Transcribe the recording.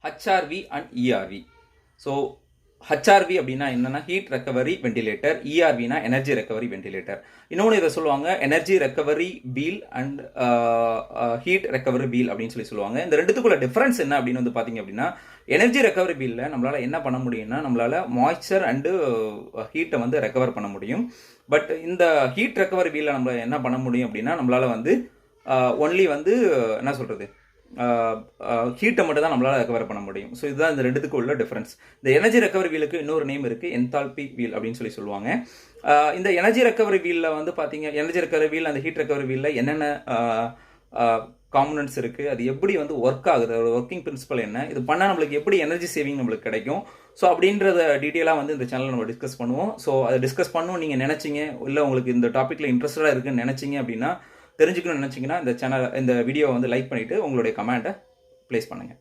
HRV and ERV. So HRV அப்படின்னா என்னன்னா heat recovery ventilator, ERVனா எனர்ஜி ரெக்கவரி வெண்டிலேட்டர். இன்னொன்று இதை சொல்லுவாங்க energy recovery wheel and heat recovery wheel அப்படின்னு சொல்லுவாங்க. இந்த ரெண்டுத்துக்குள்ள டிஃபரன்ஸ் என்ன அப்படின்னு வந்து பார்த்தீங்க அப்படின்னா, எனர்ஜி ரெக்கவரி வீலில் நம்மளால் என்ன பண்ண முடியும்னா, நம்மளால் மாய்ஸ்சர் அண்டு ஹீட்டை வந்து ரெக்கவர் பண்ண முடியும். பட் இந்த ஹீட் ரெக்கவரி வீலில் நம்ம என்ன பண்ண முடியும் அப்படின்னா, நம்மளால் வந்து ஒன்லி வந்து என்ன சொல்கிறது, ஹீட்டை மட்டும் தான் நம்மளால் ரெக்கவர் பண்ண முடியும். ஸோ இதுதான் இந்த ரெண்டுத்துக்கு உள்ள டிஃபரன்ஸ். இந்த எனர்ஜி ரெக்கவரி வீலுக்கு இன்னொரு நேம் இருக்குது, என்தால்பி வீல் அப்படின்னு சொல்லுவாங்க. இந்த எனர்ஜி ரெக்கவரி வீலில் வந்து பார்த்தீங்க, எனர்ஜி ரெக்கவரி வீல் அந்த ஹீட் ரெக்கவரி வீலில் என்னென்ன காம்பனன்ட்ஸ் இருக்குது, அது எப்படி வந்து ஒர்க் ஆகுது, அதோட ஒர்க்கிங் பிரின்சிபல் என்ன, இது பண்ணால் நம்மளுக்கு எப்படி எனர்ஜி சேவிங் நம்மளுக்கு கிடைக்கும், ஸோ அப்படின்றத டீட்டெயிலாக வந்து இந்த சேனலில் நம்ம டிஸ்கஸ் பண்ணுவோம். ஸோ அதை டிஸ்கஸ் பண்ணணும் நீங்கள் நினச்சிங்க, இல்லை உங்களுக்கு இந்த டாப்பிக்கில் இன்ட்ரெஸ்டடாக இருக்குன்னு நினச்சிங்க அப்படின்னா, தெரிஞ்சுக்கணும்னு நினச்சிங்கன்னா இந்த வீடியோவை வந்து லைக் பண்ணிவிட்டு உங்களுடைய கமெண்ட்டை ப்ளேஸ் பண்ணுங்கள்.